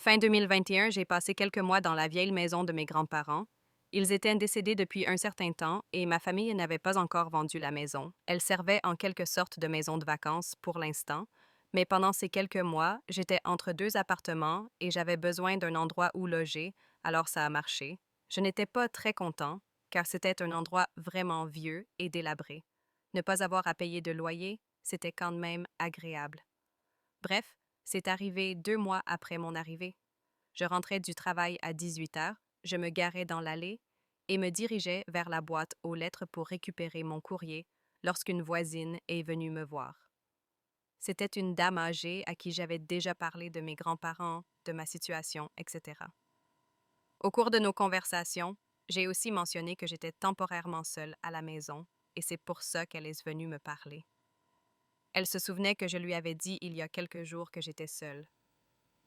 Fin 2021, j'ai passé quelques mois dans la vieille maison de mes grands-parents. Ils étaient décédés depuis un certain temps et ma famille n'avait pas encore vendu la maison. Elle servait en quelque sorte de maison de vacances pour l'instant, mais pendant ces quelques mois, j'étais entre deux appartements et j'avais besoin d'un endroit où loger, alors ça a marché. Je n'étais pas très content, car c'était un endroit vraiment vieux et délabré. Ne pas avoir à payer de loyer, c'était quand même agréable. Bref, c'est arrivé 2 mois après mon arrivée. Je rentrais du travail à 18 heures, je me garais dans l'allée et me dirigeais vers la boîte aux lettres pour récupérer mon courrier lorsqu'une voisine est venue me voir. C'était une dame âgée à qui j'avais déjà parlé de mes grands-parents, de ma situation, etc. Au cours de nos conversations, j'ai aussi mentionné que j'étais temporairement seule à la maison et c'est pour ça qu'elle est venue me parler. Elle se souvenait que je lui avais dit il y a quelques jours que j'étais seule.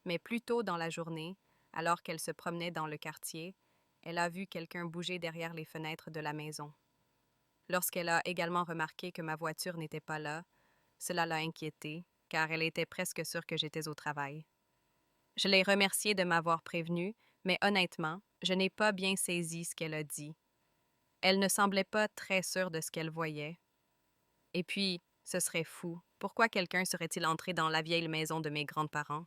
Mais plus tôt dans la journée, alors qu'elle se promenait dans le quartier, elle a vu quelqu'un bouger derrière les fenêtres de la maison. Lorsqu'elle a également remarqué que ma voiture n'était pas là, cela l'a inquiétée, car elle était presque sûre que j'étais au travail. Je l'ai remerciée de m'avoir prévenue, mais honnêtement, je n'ai pas bien saisi ce qu'elle a dit. Elle ne semblait pas très sûre de ce qu'elle voyait. Et puis, ce serait fou. Pourquoi quelqu'un serait-il entré dans la vieille maison de mes grands-parents?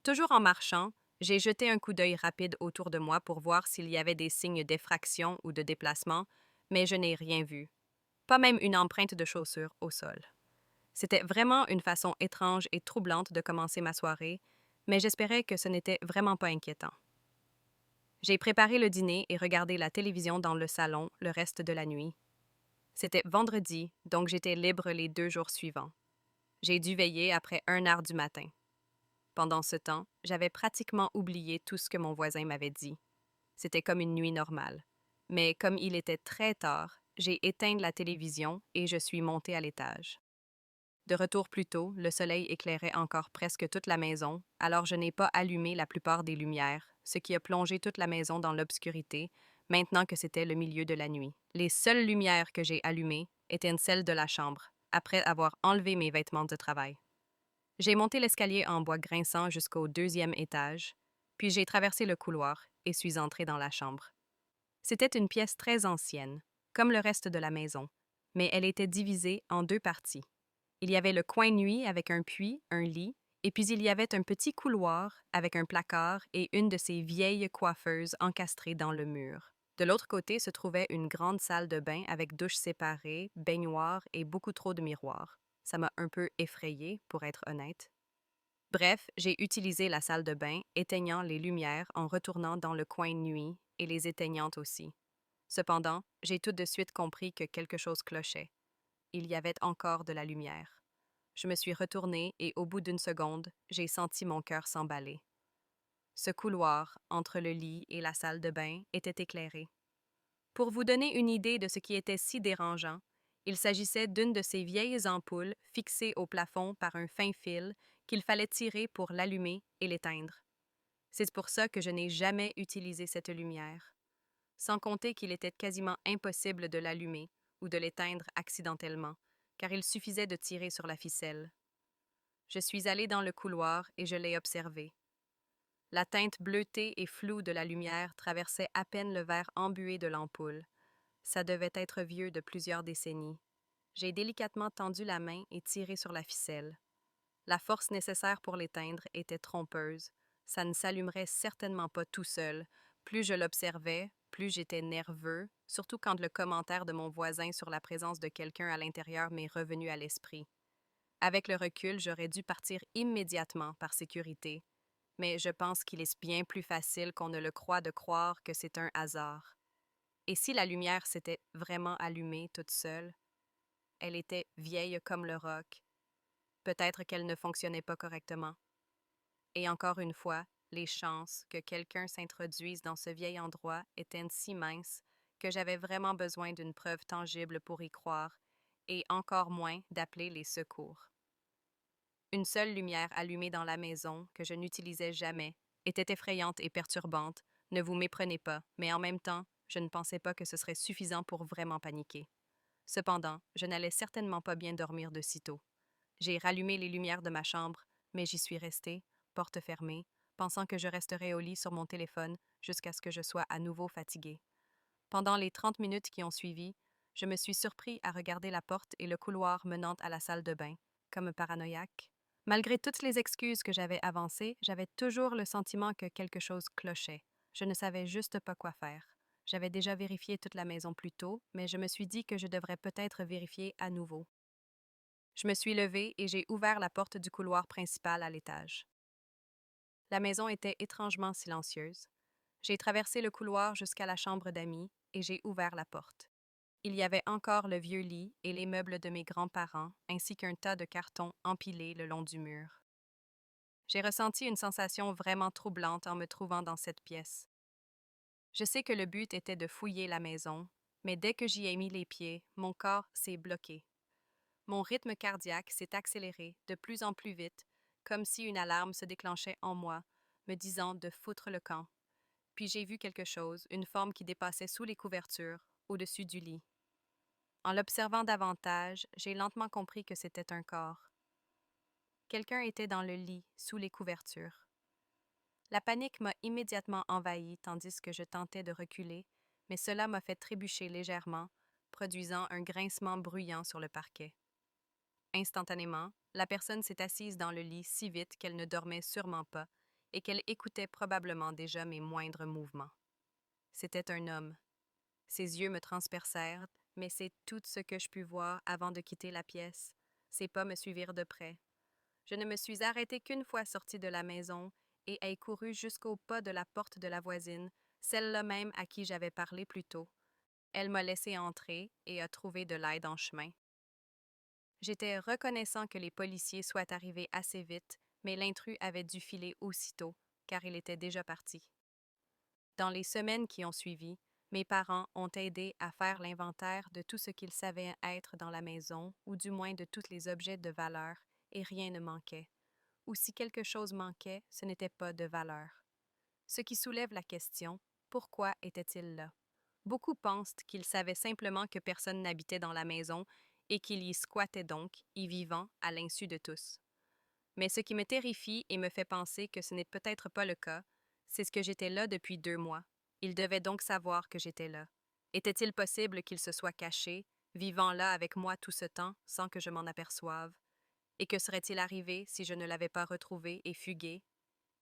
Toujours en marchant, j'ai jeté un coup d'œil rapide autour de moi pour voir s'il y avait des signes d'effraction ou de déplacement, mais je n'ai rien vu. Pas même une empreinte de chaussure au sol. C'était vraiment une façon étrange et troublante de commencer ma soirée, mais j'espérais que ce n'était vraiment pas inquiétant. J'ai préparé le dîner et regardé la télévision dans le salon le reste de la nuit. C'était vendredi, donc j'étais libre les 2 jours suivants. J'ai dû veiller après 1 heure du matin. Pendant ce temps, j'avais pratiquement oublié tout ce que mon voisin m'avait dit. C'était comme une nuit normale. Mais comme il était très tard, j'ai éteint la télévision et je suis montée à l'étage. De retour plus tôt, le soleil éclairait encore presque toute la maison, alors je n'ai pas allumé la plupart des lumières, ce qui a plongé toute la maison dans l'obscurité, maintenant que c'était le milieu de la nuit. Les seules lumières que j'ai allumées étaient celles de la chambre, après avoir enlevé mes vêtements de travail. J'ai monté l'escalier en bois grinçant jusqu'au 2e étage, puis j'ai traversé le couloir et suis entrée dans la chambre. C'était une pièce très ancienne, comme le reste de la maison, mais elle était divisée en 2 parties. Il y avait le coin nuit avec un puits, un lit, et puis il y avait un petit couloir avec un placard et une de ces vieilles coiffeuses encastrées dans le mur. De l'autre côté se trouvait une grande salle de bain avec douche séparée, baignoire et beaucoup trop de miroirs. Ça m'a un peu effrayée, pour être honnête. Bref, j'ai utilisé la salle de bain, éteignant les lumières en retournant dans le coin nuit et les éteignant aussi. Cependant, j'ai tout de suite compris que quelque chose clochait. Il y avait encore de la lumière. Je me suis retournée et au bout d'une seconde, j'ai senti mon cœur s'emballer. Ce couloir, entre le lit et la salle de bain, était éclairé. Pour vous donner une idée de ce qui était si dérangeant, il s'agissait d'une de ces vieilles ampoules fixées au plafond par un fin fil qu'il fallait tirer pour l'allumer et l'éteindre. C'est pour ça que je n'ai jamais utilisé cette lumière. Sans compter qu'il était quasiment impossible de l'allumer ou de l'éteindre accidentellement, car il suffisait de tirer sur la ficelle. Je suis allée dans le couloir et je l'ai observé. La teinte bleutée et floue de la lumière traversait à peine le verre embué de l'ampoule. Ça devait être vieux de plusieurs décennies. J'ai délicatement tendu la main et tiré sur la ficelle. La force nécessaire pour l'éteindre était trompeuse. Ça ne s'allumerait certainement pas tout seul. Plus je l'observais, plus j'étais nerveux, surtout quand le commentaire de mon voisin sur la présence de quelqu'un à l'intérieur m'est revenu à l'esprit. Avec le recul, j'aurais dû partir immédiatement par sécurité, mais je pense qu'il est bien plus facile qu'on ne le croit de croire que c'est un hasard. Et si la lumière s'était vraiment allumée toute seule? Elle était vieille comme le roc. Peut-être qu'elle ne fonctionnait pas correctement. Et encore une fois, les chances que quelqu'un s'introduise dans ce vieil endroit étaient si minces que j'avais vraiment besoin d'une preuve tangible pour y croire, et encore moins d'appeler les secours. Une seule lumière allumée dans la maison, que je n'utilisais jamais, était effrayante et perturbante. Ne vous méprenez pas, mais en même temps, je ne pensais pas que ce serait suffisant pour vraiment paniquer. Cependant, je n'allais certainement pas bien dormir de sitôt. J'ai rallumé les lumières de ma chambre, mais j'y suis restée, porte fermée, pensant que je resterais au lit sur mon téléphone jusqu'à ce que je sois à nouveau fatiguée. Pendant les 30 minutes qui ont suivi, je me suis surpris à regarder la porte et le couloir menant à la salle de bain, comme un paranoïaque. Malgré toutes les excuses que j'avais avancées, j'avais toujours le sentiment que quelque chose clochait. Je ne savais juste pas quoi faire. J'avais déjà vérifié toute la maison plus tôt, mais je me suis dit que je devrais peut-être vérifier à nouveau. Je me suis levée et j'ai ouvert la porte du couloir principal à l'étage. La maison était étrangement silencieuse. J'ai traversé le couloir jusqu'à la chambre d'amis et j'ai ouvert la porte. Il y avait encore le vieux lit et les meubles de mes grands-parents, ainsi qu'un tas de cartons empilés le long du mur. J'ai ressenti une sensation vraiment troublante en me trouvant dans cette pièce. Je sais que le but était de fouiller la maison, mais dès que j'y ai mis les pieds, mon corps s'est bloqué. Mon rythme cardiaque s'est accéléré de plus en plus vite, comme si une alarme se déclenchait en moi, me disant de foutre le camp. Puis j'ai vu quelque chose, une forme qui dépassait sous les couvertures, au-dessus du lit. En l'observant davantage, j'ai lentement compris que c'était un corps. Quelqu'un était dans le lit, sous les couvertures. La panique m'a immédiatement envahie tandis que je tentais de reculer, mais cela m'a fait trébucher légèrement, produisant un grincement bruyant sur le parquet. Instantanément, la personne s'est assise dans le lit si vite qu'elle ne dormait sûrement pas et qu'elle écoutait probablement déjà mes moindres mouvements. C'était un homme. Ses yeux me transpercèrent, mais c'est tout ce que je pus voir avant de quitter la pièce. Ses pas me suivirent de près. Je ne me suis arrêtée qu'une fois sortie de la maison et ai couru jusqu'au pas de la porte de la voisine, celle-là même à qui j'avais parlé plus tôt. Elle m'a laissé entrer et a trouvé de l'aide en chemin. J'étais reconnaissant que les policiers soient arrivés assez vite, mais l'intrus avait dû filer aussitôt, car il était déjà parti. Dans les semaines qui ont suivi, mes parents ont aidé à faire l'inventaire de tout ce qu'ils savaient être dans la maison, ou du moins de tous les objets de valeur, et rien ne manquait. Ou si quelque chose manquait, ce n'était pas de valeur. Ce qui soulève la question, pourquoi était-il là? Beaucoup pensent qu'ils savaient simplement que personne n'habitait dans la maison et qu'il y squattait donc, y vivant, à l'insu de tous. Mais ce qui me terrifie et me fait penser que ce n'est peut-être pas le cas, c'est ce que j'étais là depuis 2 mois. Il devait donc savoir que j'étais là. Était-il possible qu'il se soit caché, vivant là avec moi tout ce temps, sans que je m'en aperçoive? Et que serait-il arrivé si je ne l'avais pas retrouvé et fugué?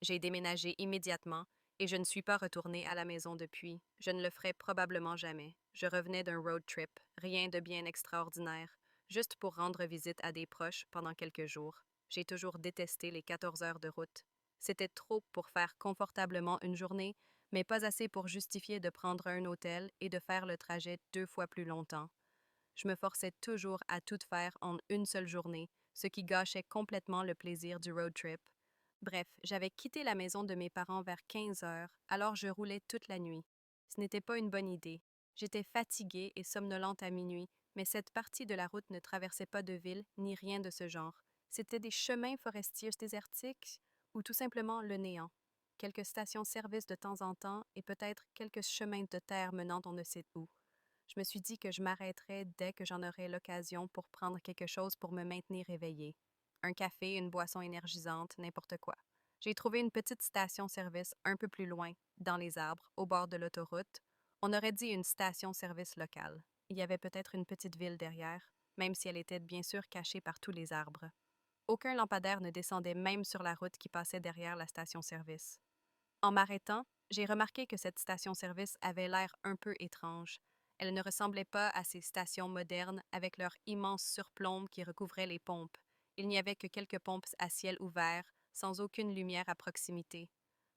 J'ai déménagé immédiatement et je ne suis pas retournée à la maison depuis. Je ne le ferai probablement jamais. Je revenais d'un road trip, rien de bien extraordinaire, juste pour rendre visite à des proches pendant quelques jours. J'ai toujours détesté les 14 heures de route. C'était trop pour faire confortablement une journée, mais pas assez pour justifier de prendre un hôtel et de faire le trajet 2 fois plus longtemps. Je me forçais toujours à tout faire en une seule journée, ce qui gâchait complètement le plaisir du road trip. Bref, j'avais quitté la maison de mes parents vers 15 heures, alors je roulais toute la nuit. Ce n'était pas une bonne idée. J'étais fatiguée et somnolente à minuit, mais cette partie de la route ne traversait pas de ville ni rien de ce genre. C'était des chemins forestiers désertiques ou tout simplement le néant. Quelques stations-service de temps en temps et peut-être quelques chemins de terre menant on ne sait où. Je me suis dit que je m'arrêterais dès que j'en aurais l'occasion pour prendre quelque chose pour me maintenir éveillée. Un café, une boisson énergisante, n'importe quoi. J'ai trouvé une petite station-service un peu plus loin, dans les arbres, au bord de l'autoroute. On aurait dit une station-service locale. Il y avait peut-être une petite ville derrière, même si elle était bien sûr cachée par tous les arbres. Aucun lampadaire ne descendait même sur la route qui passait derrière la station-service. En m'arrêtant, j'ai remarqué que cette station-service avait l'air un peu étrange. Elle ne ressemblait pas à ces stations modernes avec leurs immenses surplombes qui recouvraient les pompes. Il n'y avait que quelques pompes à ciel ouvert, sans aucune lumière à proximité.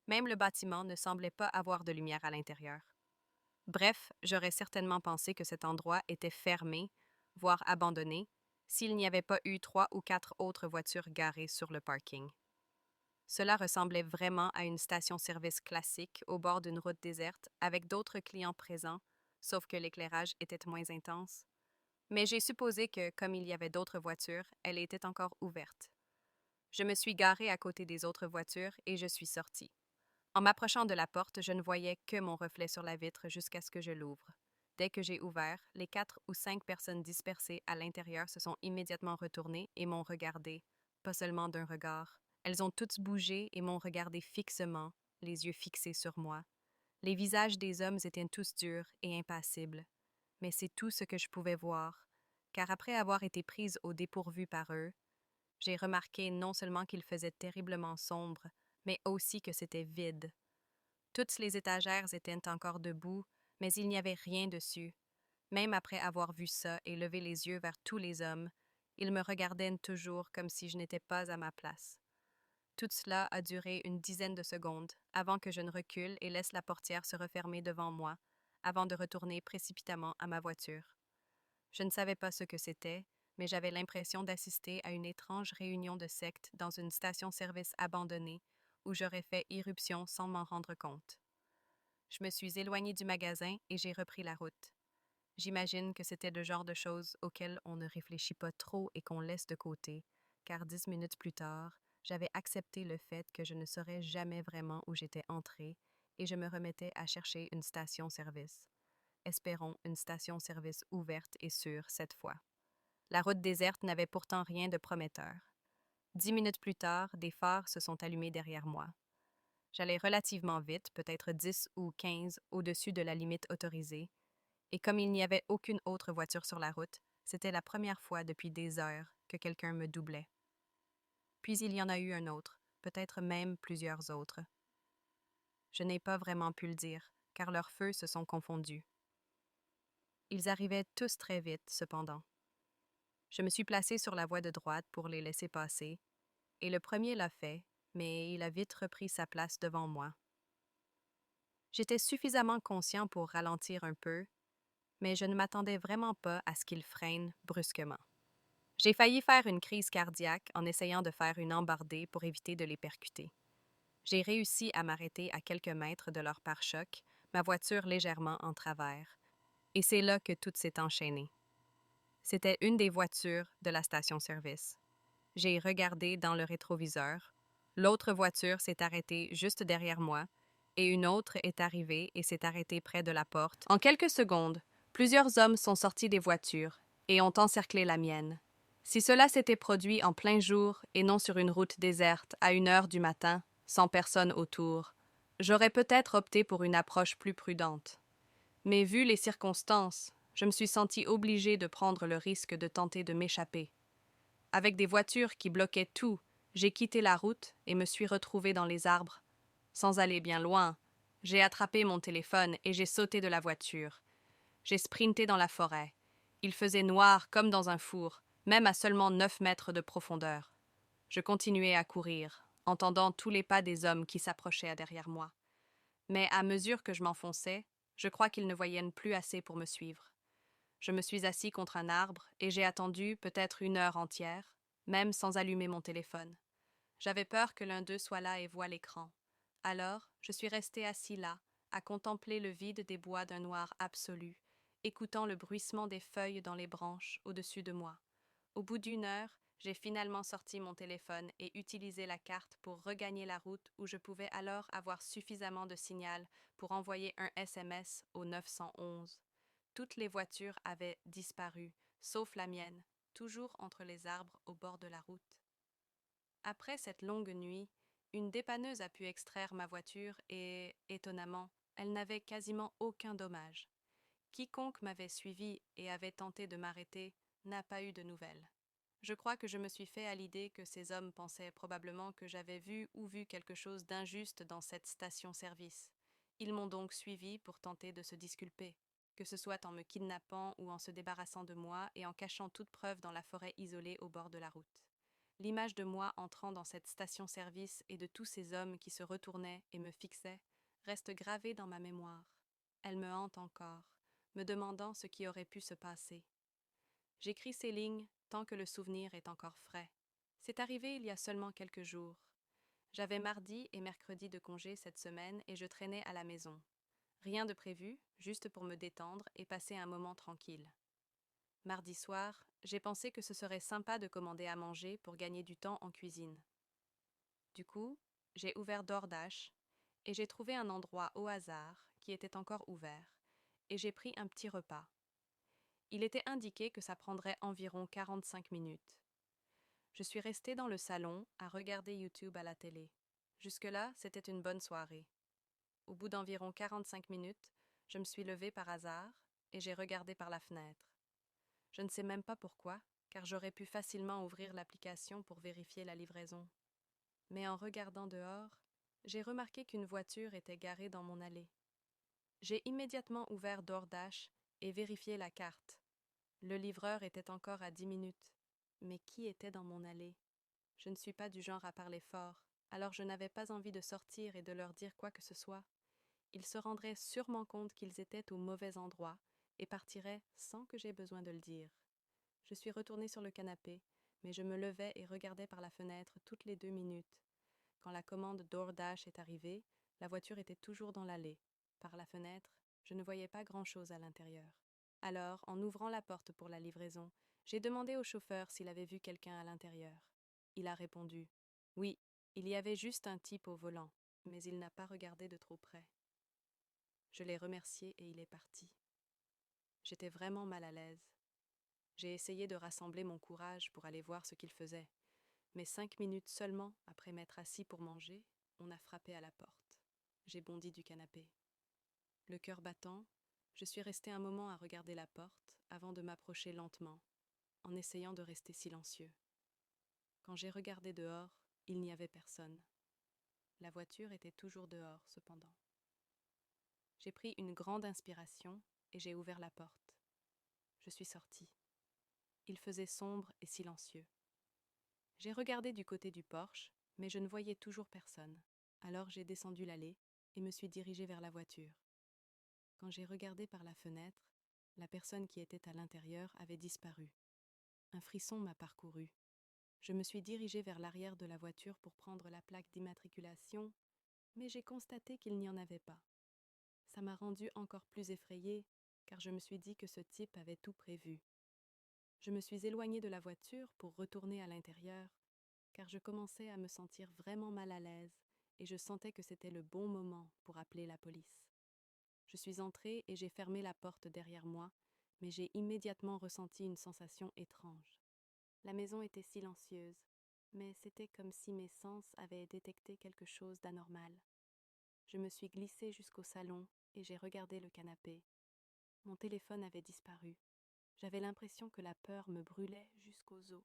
Même le bâtiment ne semblait pas avoir de lumière à l'intérieur. Bref, j'aurais certainement pensé que cet endroit était fermé, voire abandonné, s'il n'y avait pas eu 3 ou 4 autres voitures garées sur le parking. Cela ressemblait vraiment à une station-service classique au bord d'une route déserte avec d'autres clients présents, sauf que l'éclairage était moins intense. Mais j'ai supposé que, comme il y avait d'autres voitures, elle était encore ouverte. Je me suis garée à côté des autres voitures et je suis sortie. En m'approchant de la porte, je ne voyais que mon reflet sur la vitre jusqu'à ce que je l'ouvre. Dès que j'ai ouvert, les 4 ou 5 personnes dispersées à l'intérieur se sont immédiatement retournées et m'ont regardé, pas seulement d'un regard, Elles ont toutes bougé et m'ont regardé fixement, les yeux fixés sur moi. Les visages des hommes étaient tous durs et impassibles, mais c'est tout ce que je pouvais voir, car après avoir été prise au dépourvu par eux, j'ai remarqué non seulement qu'il faisait terriblement sombre, mais aussi que c'était vide. Toutes les étagères étaient encore debout, mais il n'y avait rien dessus. Même après avoir vu ça et levé les yeux vers tous les hommes, ils me regardaient toujours comme si je n'étais pas à ma place. Tout cela a duré une dizaine de secondes avant que je ne recule et laisse la portière se refermer devant moi, avant de retourner précipitamment à ma voiture. Je ne savais pas ce que c'était, mais j'avais l'impression d'assister à une étrange réunion de sectes dans une station-service abandonnée où j'aurais fait irruption sans m'en rendre compte. Je me suis éloignée du magasin et j'ai repris la route. J'imagine que c'était le genre de choses auxquelles on ne réfléchit pas trop et qu'on laisse de côté, car 10 minutes plus tard, j'avais accepté le fait que je ne saurais jamais vraiment où j'étais entrée et je me remettais à chercher une station-service. Espérons une station-service ouverte et sûre cette fois. La route déserte n'avait pourtant rien de prometteur. 10 minutes plus tard, des phares se sont allumés derrière moi. J'allais relativement vite, peut-être 10 ou 15 au-dessus de la limite autorisée, et comme il n'y avait aucune autre voiture sur la route, c'était la première fois depuis des heures que quelqu'un me doublait. Puis il y en a eu un autre, peut-être même plusieurs autres. Je n'ai pas vraiment pu le dire, car leurs feux se sont confondus. Ils arrivaient tous très vite, cependant. Je me suis placée sur la voie de droite pour les laisser passer, et le premier l'a fait, mais il a vite repris sa place devant moi. J'étais suffisamment conscient pour ralentir un peu, mais je ne m'attendais vraiment pas à ce qu'il freine brusquement. J'ai failli faire une crise cardiaque en essayant de faire une embardée pour éviter de les percuter. J'ai réussi à m'arrêter à quelques mètres de leur pare-choc, ma voiture légèrement en travers, et c'est là que tout s'est enchaîné. C'était une des voitures de la station-service. J'ai regardé dans le rétroviseur. L'autre voiture s'est arrêtée juste derrière moi, et une autre est arrivée et s'est arrêtée près de la porte. En quelques secondes, plusieurs hommes sont sortis des voitures et ont encerclé la mienne. Si cela s'était produit en plein jour et non sur une route déserte à 1 heure du matin, sans personne autour, j'aurais peut-être opté pour une approche plus prudente. Mais vu les circonstances, je me suis sentie obligée de prendre le risque de tenter de m'échapper. Avec des voitures qui bloquaient tout, j'ai quitté la route et me suis retrouvée dans les arbres. Sans aller bien loin, j'ai attrapé mon téléphone et j'ai sauté de la voiture. J'ai sprinté dans la forêt. Il faisait noir comme dans un four, même à seulement 9 mètres de profondeur. Je continuais à courir, entendant tous les pas des hommes qui s'approchaient derrière moi. Mais à mesure que je m'enfonçais, je crois qu'ils ne voyaient plus assez pour me suivre. Je me suis assis contre un arbre et j'ai attendu peut-être 1 heure entière, même sans allumer mon téléphone. J'avais peur que l'un d'eux soit là et voie l'écran. Alors, je suis resté assis là, à contempler le vide des bois d'un noir absolu, écoutant le bruissement des feuilles dans les branches au-dessus de moi. Au bout d'1 heure, j'ai finalement sorti mon téléphone et utilisé la carte pour regagner la route où je pouvais alors avoir suffisamment de signal pour envoyer un SMS au 911. Toutes les voitures avaient disparu, sauf la mienne, toujours entre les arbres au bord de la route. Après cette longue nuit, une dépanneuse a pu extraire ma voiture et, étonnamment, elle n'avait quasiment aucun dommage. Quiconque m'avait suivi et avait tenté de m'arrêter n'a pas eu de nouvelles. Je crois que je me suis fait à l'idée que ces hommes pensaient probablement que j'avais vu quelque chose d'injuste dans cette station-service. Ils m'ont donc suivi pour tenter de se disculper, que ce soit en me kidnappant ou en se débarrassant de moi et en cachant toute preuve dans la forêt isolée au bord de la route. L'image de moi entrant dans cette station-service et de tous ces hommes qui se retournaient et me fixaient reste gravée dans ma mémoire. Elle me hante encore, me demandant ce qui aurait pu se passer. J'écris ces lignes tant que le souvenir est encore frais. C'est arrivé il y a seulement quelques jours. J'avais mardi et mercredi de congé cette semaine et je traînais à la maison. Rien de prévu, juste pour me détendre et passer un moment tranquille. Mardi soir, j'ai pensé que ce serait sympa de commander à manger pour gagner du temps en cuisine. Du coup, j'ai ouvert DoorDash et j'ai trouvé un endroit au hasard qui était encore ouvert et j'ai pris un petit repas. Il était indiqué que ça prendrait environ 45 minutes. Je suis restée dans le salon à regarder YouTube à la télé. Jusque-là, c'était une bonne soirée. Au bout d'environ 45 minutes, je me suis levée par hasard et j'ai regardé par la fenêtre. Je ne sais même pas pourquoi, car j'aurais pu facilement ouvrir l'application pour vérifier la livraison. Mais en regardant dehors, j'ai remarqué qu'une voiture était garée dans mon allée. J'ai immédiatement ouvert DoorDash et vérifié la carte. Le livreur était encore à 10 minutes. Mais qui était dans mon allée? Je ne suis pas du genre à parler fort, alors je n'avais pas envie de sortir et de leur dire quoi que ce soit. Ils se rendraient sûrement compte qu'ils étaient au mauvais endroit et partiraient sans que j'aie besoin de le dire. Je suis retournée sur le canapé, mais je me levais et regardais par la fenêtre toutes les 2 minutes. Quand la commande DoorDash est arrivée, la voiture était toujours dans l'allée. Par la fenêtre, je ne voyais pas grand-chose à l'intérieur. Alors, en ouvrant la porte pour la livraison, j'ai demandé au chauffeur s'il avait vu quelqu'un à l'intérieur. Il a répondu « Oui, il y avait juste un type au volant, mais il n'a pas regardé de trop près. » Je l'ai remercié et il est parti. J'étais vraiment mal à l'aise. J'ai essayé de rassembler mon courage pour aller voir ce qu'il faisait, mais 5 minutes seulement après m'être assis pour manger, on a frappé à la porte. J'ai bondi du canapé. Le cœur battant, je suis restée un moment à regarder la porte avant de m'approcher lentement, en essayant de rester silencieux. Quand j'ai regardé dehors, il n'y avait personne. La voiture était toujours dehors, cependant. J'ai pris une grande inspiration et j'ai ouvert la porte. Je suis sortie. Il faisait sombre et silencieux. J'ai regardé du côté du porche, mais je ne voyais toujours personne. Alors j'ai descendu l'allée et me suis dirigée vers la voiture. Quand j'ai regardé par la fenêtre, la personne qui était à l'intérieur avait disparu. Un frisson m'a parcouru. Je me suis dirigée vers l'arrière de la voiture pour prendre la plaque d'immatriculation, mais j'ai constaté qu'il n'y en avait pas. Ça m'a rendue encore plus effrayée, car je me suis dit que ce type avait tout prévu. Je me suis éloignée de la voiture pour retourner à l'intérieur, car je commençais à me sentir vraiment mal à l'aise et je sentais que c'était le bon moment pour appeler la police. Je suis entrée et j'ai fermé la porte derrière moi, mais j'ai immédiatement ressenti une sensation étrange. La maison était silencieuse, mais c'était comme si mes sens avaient détecté quelque chose d'anormal. Je me suis glissée jusqu'au salon et j'ai regardé le canapé. Mon téléphone avait disparu. J'avais l'impression que la peur me brûlait jusqu'aux os.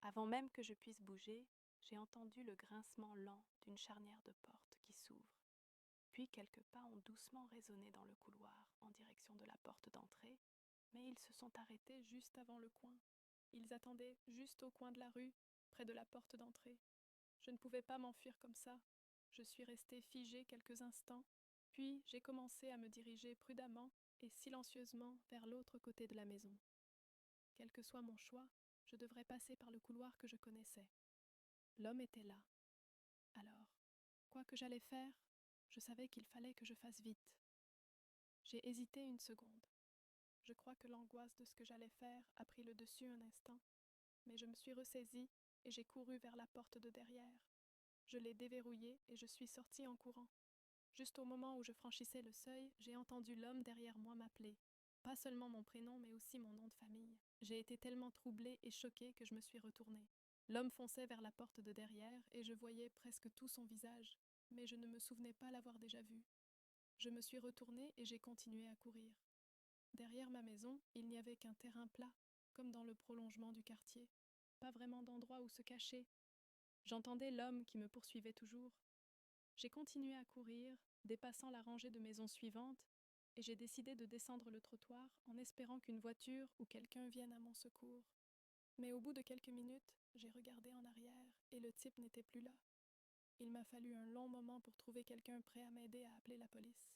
Avant même que je puisse bouger, j'ai entendu le grincement lent d'une charnière de porte qui s'ouvre. Puis quelques pas ont doucement résonné dans le couloir en direction de la porte d'entrée, mais ils se sont arrêtés juste avant le coin. Ils attendaient juste au coin de la rue, près de la porte d'entrée. Je ne pouvais pas m'enfuir comme ça. Je suis restée figée quelques instants, puis j'ai commencé à me diriger prudemment et silencieusement vers l'autre côté de la maison. Quel que soit mon choix, je devrais passer par le couloir que je connaissais. L'homme était là. Alors, quoi que j'allais faire, je savais qu'il fallait que je fasse vite. J'ai hésité une seconde. Je crois que l'angoisse de ce que j'allais faire a pris le dessus un instant, mais je me suis ressaisie et j'ai couru vers la porte de derrière. Je l'ai déverrouillée et je suis sortie en courant. Juste au moment où je franchissais le seuil, j'ai entendu l'homme derrière moi m'appeler. Pas seulement mon prénom, mais aussi mon nom de famille. J'ai été tellement troublée et choquée que je me suis retournée. L'homme fonçait vers la porte de derrière et je voyais presque tout son visage, mais je ne me souvenais pas l'avoir déjà vu. Je me suis retournée et j'ai continué à courir. Derrière ma maison, il n'y avait qu'un terrain plat, comme dans le prolongement du quartier. Pas vraiment d'endroit où se cacher. J'entendais l'homme qui me poursuivait toujours. J'ai continué à courir, dépassant la rangée de maisons suivantes, et j'ai décidé de descendre le trottoir en espérant qu'une voiture ou quelqu'un vienne à mon secours. Mais au bout de quelques minutes, j'ai regardé en arrière et le type n'était plus là. Il m'a fallu un long moment pour trouver quelqu'un prêt à m'aider à appeler la police.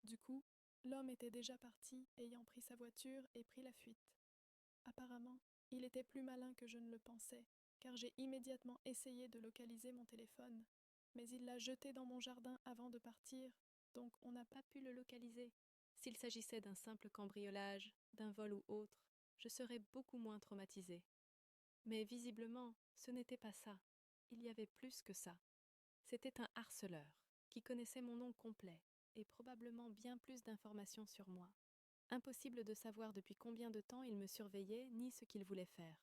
Du coup, l'homme était déjà parti, ayant pris sa voiture et pris la fuite. Apparemment, il était plus malin que je ne le pensais, car j'ai immédiatement essayé de localiser mon téléphone. Mais il l'a jeté dans mon jardin avant de partir, donc on n'a pas pu le localiser. S'il s'agissait d'un simple cambriolage, d'un vol ou autre, je serais beaucoup moins traumatisée. Mais visiblement, ce n'était pas ça. Il y avait plus que ça. C'était un harceleur, qui connaissait mon nom complet, et probablement bien plus d'informations sur moi. Impossible de savoir depuis combien de temps il me surveillait ni ce qu'il voulait faire.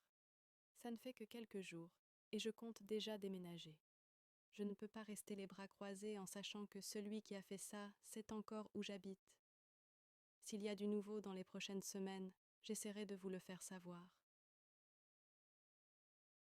Ça ne fait que quelques jours, et je compte déjà déménager. Je ne peux pas rester les bras croisés en sachant que celui qui a fait ça sait encore où j'habite. S'il y a du nouveau dans les prochaines semaines, j'essaierai de vous le faire savoir.